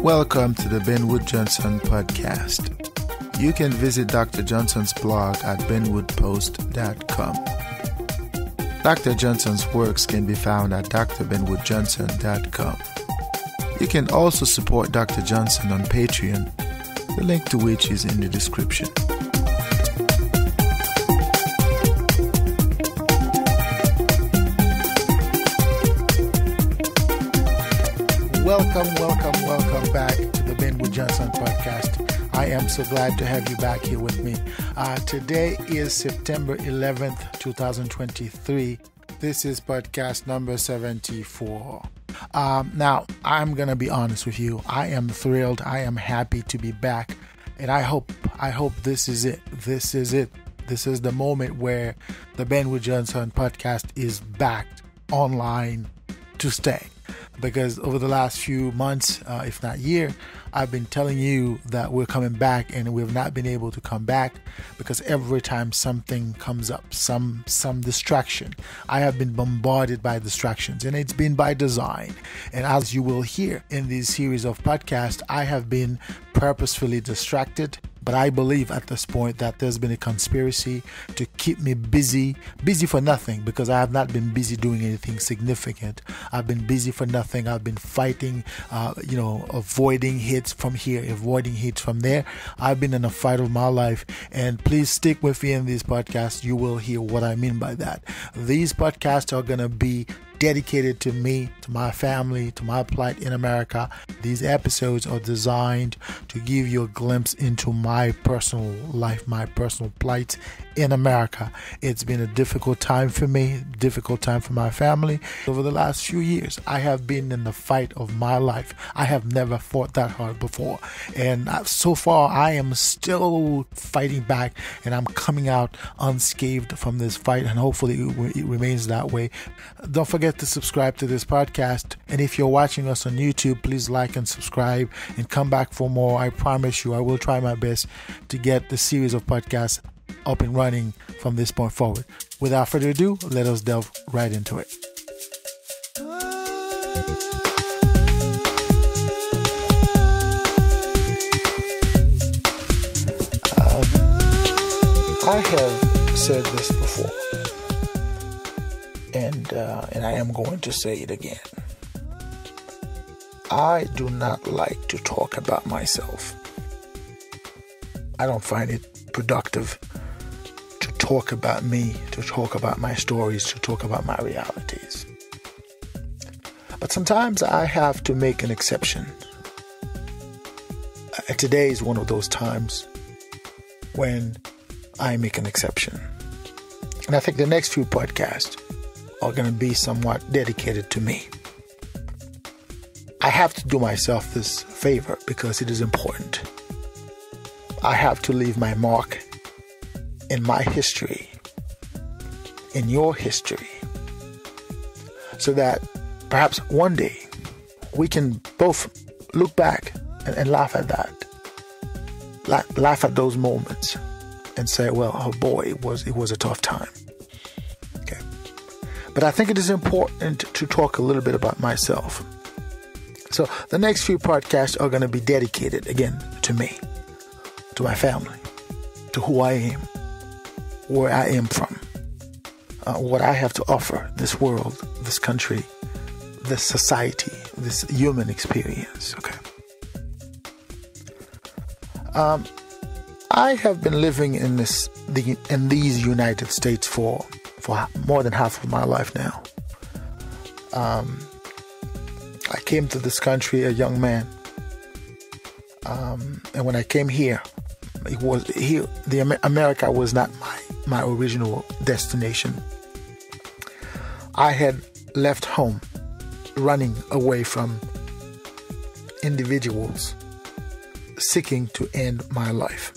Welcome to the Benwood Johnson podcast. You can visit Dr. Johnson's blog at benwoodpost.com. Dr. Johnson's works can be found at drbenwoodjohnson.com. You can also support Dr. Johnson on Patreon, the link to which is in the description. Welcome back to the Benwood Johnson podcast. I am so glad to have you back here with me. Today is September 11th, 2023. This is podcast number 74. Now, I'm going to be honest with you. I am thrilled. I am happy to be back. And I hope this is it. This is it. This is the moment where the Benwood Johnson podcast is back online to stay. Because over the last few months, if not year, I've been telling you that we're coming back, and we've not been able to come back because every time something comes up, some distraction, I have been bombarded by distractions, and it's been by design. And as you will hear in this series of podcasts, I have been purposefully distracted. But I believe at this point that there's been a conspiracy to keep me busy for nothing, because I have not been busy doing anything significant. I've been busy for nothing. I've been fighting, avoiding hits from here, avoiding hits from there. I've been in a fight of my life, and please stick with me in these podcasts. You will hear what I mean by that. These podcasts are going to be dedicated to me, to my family, to my plight in America. These episodes are designed to give you a glimpse into my personal life, my personal plight in America. It's been a difficult time for me, difficult time for my family. Over the last few years, I have been in the fight of my life. I have never fought that hard before. And so far, I am still fighting back, and I'm coming out unscathed from this fight, and hopefully it remains that way. Don't forget to subscribe to this podcast. And if you're watching us on YouTube, please like and subscribe and come back for more. I promise you, I will try my best to get the series of podcasts up and running from this point forward. Without further ado, let us delve right into it. I have said this before, and I am going to say it again. I do not like to talk about myself. I don't find it productive to talk about me, to talk about my stories, to talk about my realities. But sometimes I have to make an exception. Today is one of those times when I make an exception. And I think the next few podcasts are going to be somewhat dedicated to me. I have to do myself this favor because it is important. I have to leave my mark in my history, in your history, so that perhaps one day we can both look back and laugh at that, laugh at those moments and say, well, oh boy, it was a tough time. Okay. But I think it is important to talk a little bit about myself. So the next few podcasts are going to be dedicated again to me, to my family, to who I am, where I am from, what I have to offer this world, this country, this society, this human experience. Okay. I have been living in these United States for more than half of my life now. I came to this country a young man, and when I came here, America was not my original destination. I had left home, running away from individuals seeking to end my life.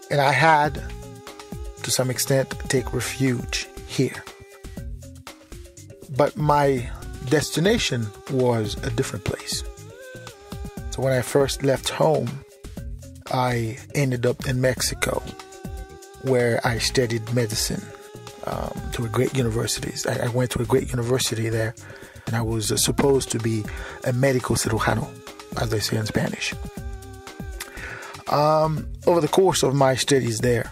And I had, to some extent, take refuge here. But my destination was a different place. So when I first left home, I ended up in Mexico, where I studied medicine. to a great universities. I went to a great university there, and I was supposed to be a médico cirujano, as they say in Spanish. Over the course of my studies there,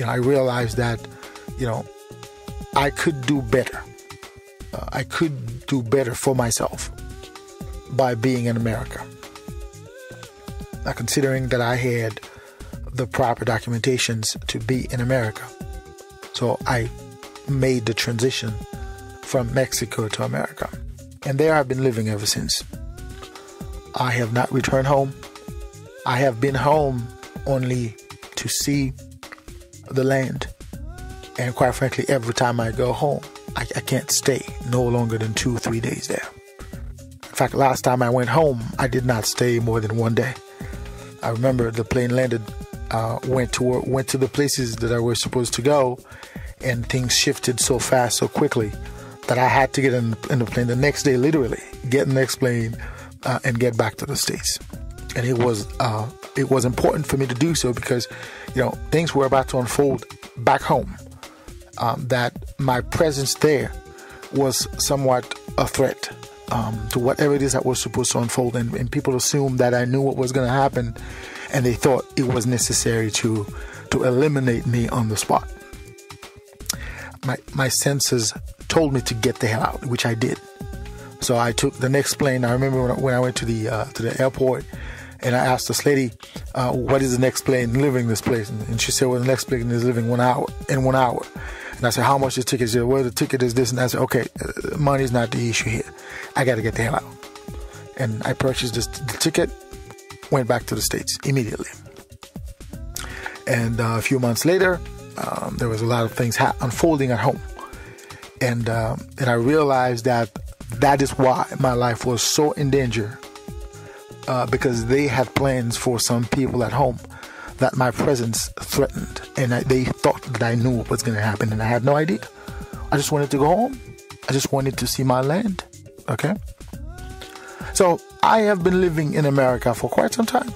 I realized that, I could do better. I could do better for myself by being in America. Now, considering that I had the proper documentations to be in America, so I made the transition from Mexico to America. And there I've been living ever since. I have not returned home. I have been home only to see the land. And quite frankly, every time I go home, I can't stay no longer than 2-3 days there. In fact, last time I went home, I did not stay more than 1 day. I remember the plane landed, went to the places that I was supposed to go, and things shifted so fast, so quickly, that I had to get in the plane the next day, literally, get in the next plane and get back to the States. And it was important for me to do so because, things were about to unfold back home. That my presence there was somewhat a threat to whatever it is that was supposed to unfold. And people assumed that I knew what was going to happen, and they thought it was necessary to eliminate me on the spot. My senses told me to get the hell out, which I did. So I took the next plane. I remember when I went to the airport, and I asked this lady, what is the next plane leaving this place? And she said, well, the next plane is leaving 1 hour. And I said, how much is the ticket? She said, well, the ticket is this. And I said, okay, money is not the issue here. I got to get the hell out. And I purchased the ticket, went back to the States immediately. And a few months later, there was a lot of things unfolding at home. And I realized that is why my life was so in danger, because they had plans for some people at home that my presence threatened, and they thought that I knew what was going to happen, and I had no idea. I just wanted to go home. I just wanted to see my land. Okay? So I have been living in America for quite some time.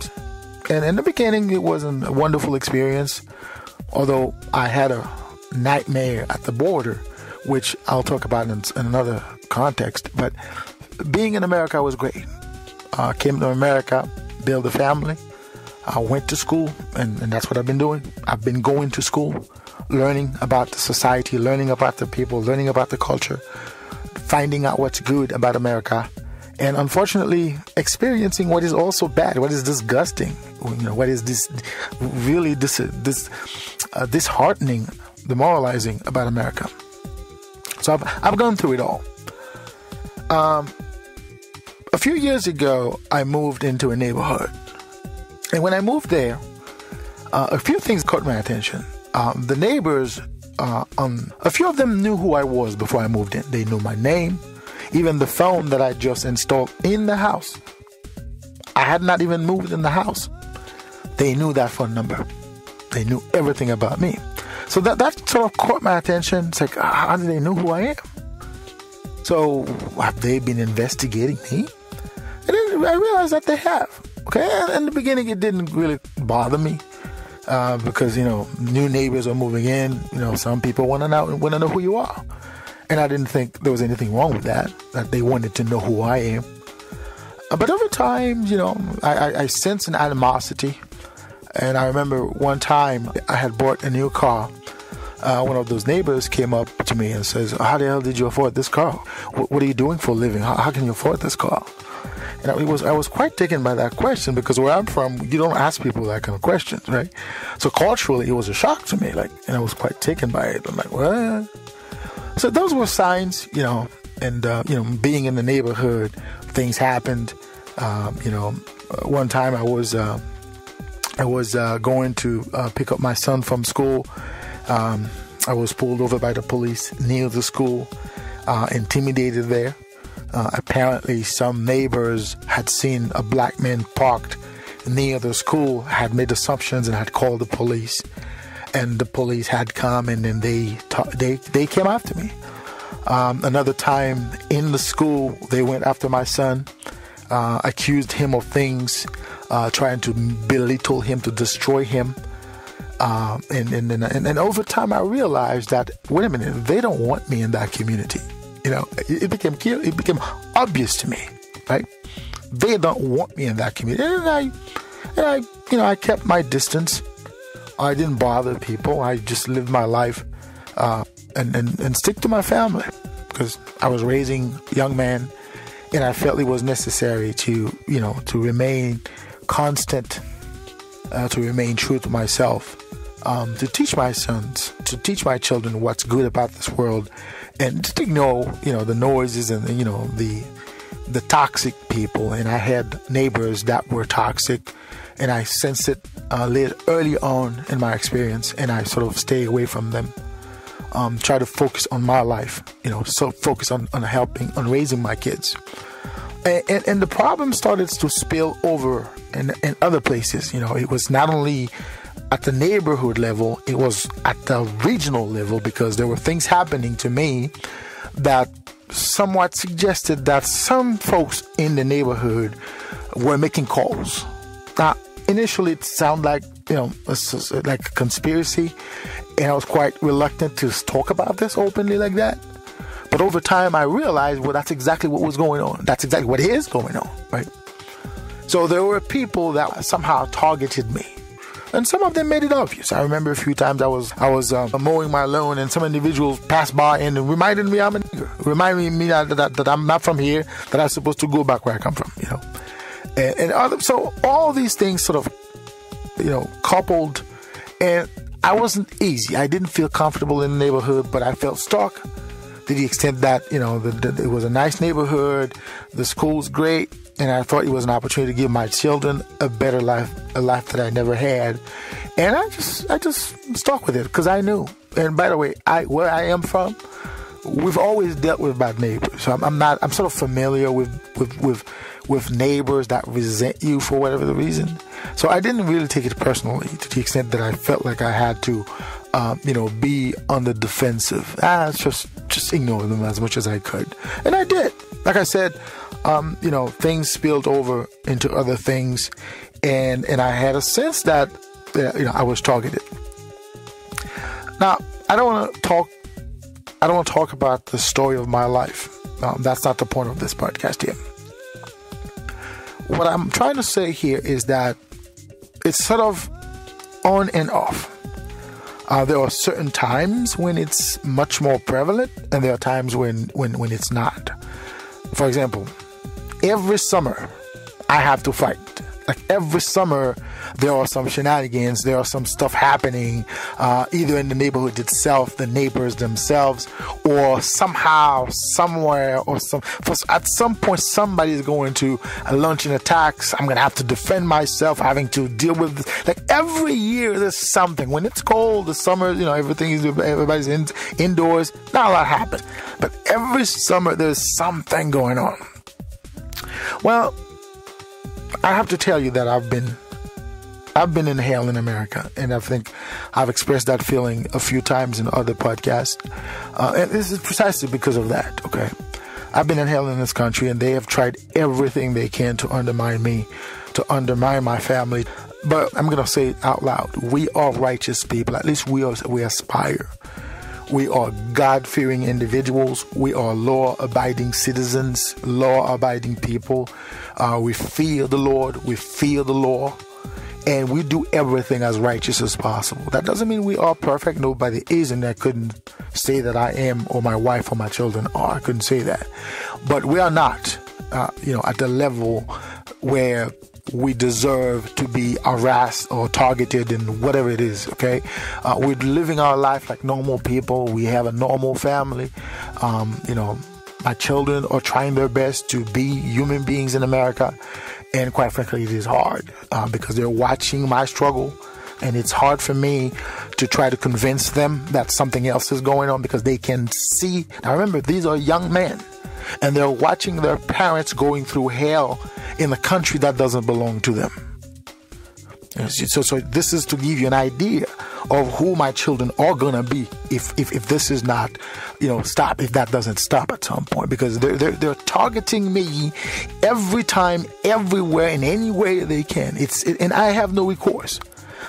And in the beginning, it wasn't a wonderful experience, although I had a nightmare at the border, which I'll talk about in another context. But being in America was great. I came to America, built a family. I went to school, and that's what I've been doing. I've been going to school, learning about the society, learning about the people, learning about the culture, finding out what's good about America, and unfortunately experiencing what is also bad, what is disgusting, what is this really disheartening, demoralizing about America. So I've gone through it all. A few years ago, I moved into a neighborhood. And when I moved there, a few things caught my attention. The neighbors, a few of them knew who I was before I moved in. They knew my name, even the phone that I just installed in the house. I had not even moved in the house. They knew that phone number. They knew everything about me. So that sort of caught my attention. It's like, how do they know who I am? So have they been investigating me? And then I realized that they have. Okay, in the beginning, it didn't really bother me because, new neighbors are moving in. Some people want to know who you are. And I didn't think there was anything wrong with that they wanted to know who I am. But over time, I sensed an animosity. And I remember one time I had bought a new car. One of those neighbors came up to me and says, how the hell did you afford this car? What are you doing for a living? How can you afford this car? And I was quite taken by that question, because where I'm from, you don't ask people that kind of questions, right? So culturally, it was a shock to me, and I was quite taken by it. I'm like, what? So those were signs, and being in the neighborhood, things happened. One time I was going to pick up my son from school. I was pulled over by the police near the school, intimidated there. Apparently, some neighbors had seen a black man parked near the school, had made assumptions, and had called the police. And the police had come, and then they came after me. Another time in the school, they went after my son, accused him of things, trying to belittle him, to destroy him. And over time, I realized that, wait a minute, they don't want me in that community. It became obvious to me, right? They don't want me in that community. And I kept my distance. I didn't bother people. I just lived my life and stick to my family, because I was raising young men, and I felt it was necessary to remain constant, to remain true to myself, to teach my sons, to teach my children what's good about this world, and just ignore, the noises and the toxic people. And I had neighbors that were toxic, and I sensed it early on in my experience, and I sort of stay away from them. Try to focus on my life, so focus on helping, on raising my kids. And the problem started to spill over in other places. It was not only at the neighborhood level, it was at the regional level, because there were things happening to me that somewhat suggested that some folks in the neighborhood were making calls. Now, initially it sounded like, like a conspiracy, and I was quite reluctant to talk about this openly like that. But over time, I realized, well, that's exactly what was going on. That's exactly what is going on, right? So there were people that somehow targeted me, and some of them made it obvious. I remember a few times I was mowing my lawn, and some individuals passed by and reminded me I'm a nigger, reminding me that I'm not from here, that I'm supposed to go back where I come from, so all these things sort of, coupled, and I wasn't easy. I didn't feel comfortable in the neighborhood, but I felt stuck, to the extent that, it was a nice neighborhood, the school's great, and I thought it was an opportunity to give my children a better life, a life that I never had. And I just stuck with it, because I knew. And by the way, where I am from, we've always dealt with bad neighbors. So I'm sort of familiar with neighbors that resent you for whatever the reason. So I didn't really take it personally, to the extent that I felt like I had to, be on the defensive. Just ignore them as much as I could. And I did. Like I said, things spilled over into other things, and I had a sense that, I was targeted. Now, I don't want to talk about the story of my life. That's not the point of this podcast here. What I'm trying to say here is that it's sort of on and off. There are certain times when it's much more prevalent, and there are times when it's not. For example, every summer I have to fight. Like every summer, there are some shenanigans, there are some stuff happening, either in the neighborhood itself, the neighbors themselves, or somehow, somewhere, at some point, somebody is going to launch an attack. I'm going to have to defend myself, having to deal with this. Like every year, there's something. When it's cold, the summer, everybody's indoors, not a lot happens. But every summer, there's something going on. Well, I have to tell you that I've been in hell in America, and I think I've expressed that feeling a few times in other podcasts. And this is precisely because of that, okay? I've been in hell in this country, and they have tried everything they can to undermine me, to undermine my family. But I'm going to say it out loud. We are righteous people. At least we aspire. We are God-fearing individuals. We are law-abiding citizens, law-abiding people. We fear the Lord. We fear the law. And we do everything as righteous as possible. That doesn't mean we are perfect. Nobody is, and I couldn't say that I am, or my wife or my children are. I couldn't say that. But we are not, at the level where we deserve to be harassed or targeted and whatever it is, okay? We're living our life like normal people. We have a normal family. My children are trying their best to be human beings in America. And quite frankly, it is hard because they're watching my struggle. And it's hard for me to try to convince them that something else is going on, because they can see. Now remember, these are young men, and they're watching their parents going through hell in a country that doesn't belong to them. So this is to give you an idea of who my children are going to be if this is not, stop, if that doesn't stop at some point, because they're targeting me every time, everywhere, in any way they can. And I have no recourse.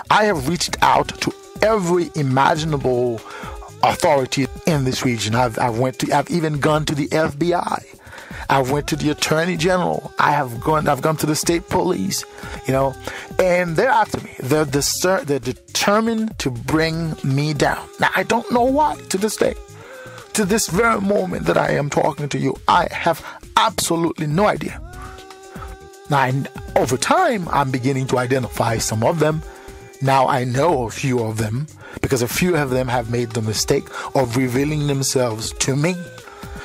I have reached out to every imaginable authority in this region. I've even gone to the FBI. I went to the Attorney General. I've gone to the state police, and they're after me. They're determined to bring me down. Now, I don't know why to this day. To this very moment that I am talking to you, I have absolutely no idea. Now, over time, I'm beginning to identify some of them. Now I know a few of them because a few of them have made the mistake of revealing themselves to me.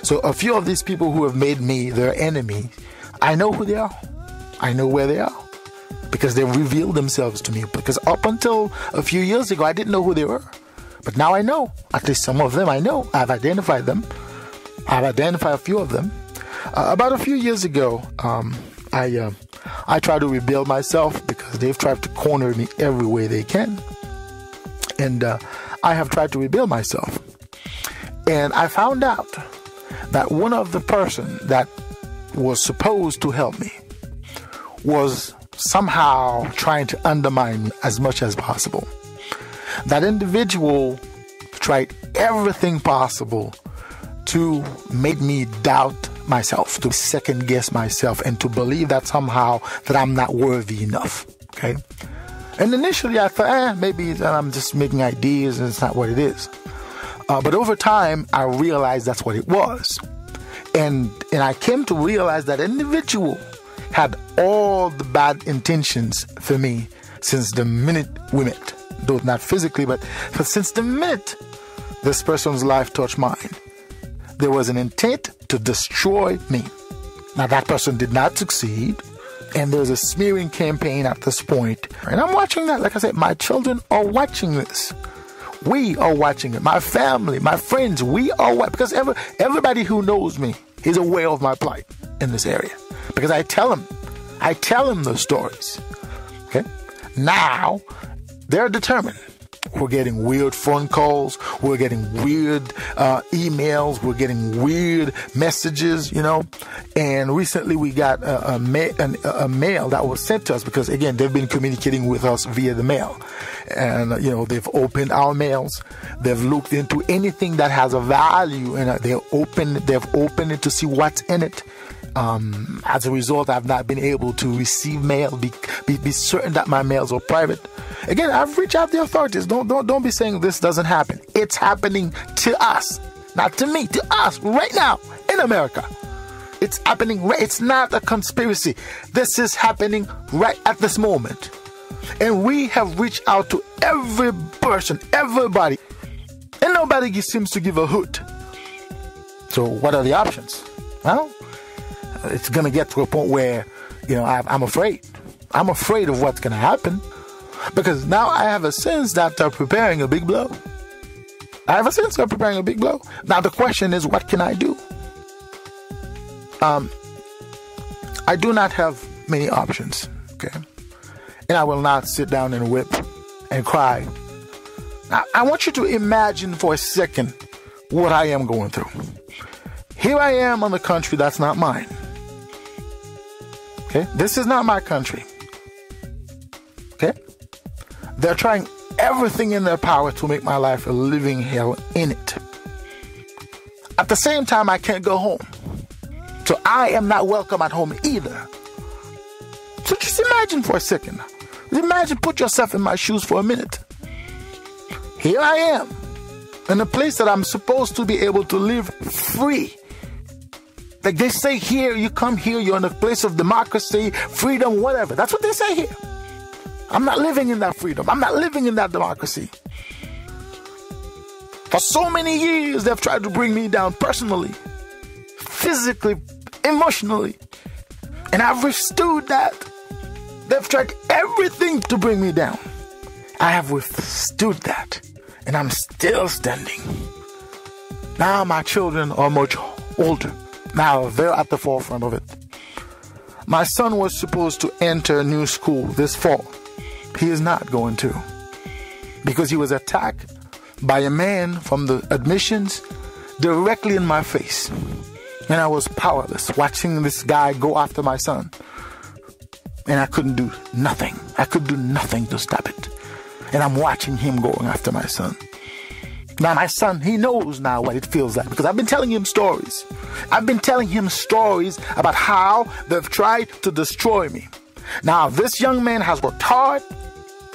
So a few of these people who have made me their enemy, I know who they are. I know where they are because they've revealed themselves to me. Because up until a few years ago, I didn't know who they were. But now I know. At least some of them I know. I've identified them. I've identified a few of them. About a few years ago, I tried to rebuild myself because they've tried to corner me every way they can. And I have tried to rebuild myself. And I found out that one of the person that was supposed to help me was somehow trying to undermine me as much as possible. That individual tried everything possible to make me doubt myself, to second guess myself, and to believe that somehow that I'm not worthy enough. Okay. And initially I thought, maybe I'm just making ideas and it's not what it is. But over time I realized that's what it was. And I came to realize that individual had all the bad intentions for me since the minute we met. Though not physically, but since the minute this person's life touched mine, there was an intent to destroy me. Now that person did not succeed, and there's a smearing campaign at this point. And I'm watching that. Like I said, my children are watching this. We are watching it. My family, my friends, we are watching. Because everybody who knows me is aware of my plight in this area. Because I tell them those stories. Okay? Now, they're determined. We're getting weird phone calls. We're getting weird emails. We're getting weird messages, And recently we got a mail that was sent to us because, again, they've been communicating with us via the mail. And, they've opened our mails. They've looked into anything that has a value, and they've opened it to see what's in it. As a result, I've not been able to receive mail, be certain that my mails are private. Again, I've reached out to the authorities. Don't be saying this doesn't happen. It's happening to us, not to me, to us right now in America. It's happening. It's not a conspiracy. This is happening right at this moment. And we have reached out to every person, everybody, and nobody seems to give a hoot. So what are the options? Well, it's going to get to a point where, I'm afraid. I'm afraid of what's going to happen because now I have a sense that they're preparing a big blow. Now the question is, what can I do? I do not have many options. Okay. And I will not sit down and whip and cry. Now, I want you to imagine for a second what I am going through. Here I am on a country that's not mine. Okay? This is not my country. Okay? They're trying everything in their power to make my life a living hell in it. At the same time, I can't go home. So I am not welcome at home either. So just imagine for a second. Imagine, put yourself in my shoes for a minute. Here I am in a place that I'm supposed to be able to live free. Like they say here, you come here, you're in a place of democracy, freedom, whatever. That's what they say here. I'm not living in that freedom. I'm not living in that democracy. For so many years, they've tried to bring me down personally, physically, emotionally. And I've withstood that. They've tried everything to bring me down. I have withstood that. And I'm still standing. Now my children are much older. Now they're at the forefront of it. My son was supposed to enter a new school this fall. He is not going to. Because he was attacked by a man from the admissions directly in my face. And I was powerless watching this guy go after my son. And I couldn't do nothing. I could do nothing to stop it. and I'm watching him going after my son. Now my son, he knows now what it feels like, because I've been telling him stories. I've been telling him stories about how they've tried to destroy me. Now this young man has worked hard.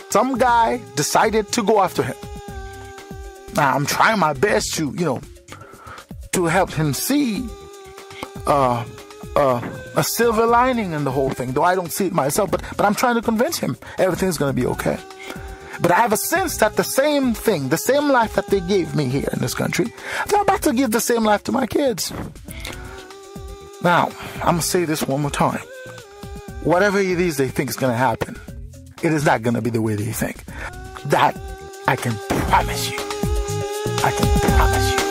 Some guy decided to go after him. Now I'm trying my best to, to help him see a silver lining in the whole thing, though I don't see it myself, but I'm trying to convince him everything's going to be okay. But I have a sense that the same thing, the same life that they gave me here in this country, they're about to give the same life to my kids. Now, I'm going to say this one more time. Whatever it is they think is going to happen, it is not going to be the way they think. That I can promise you. I can promise you.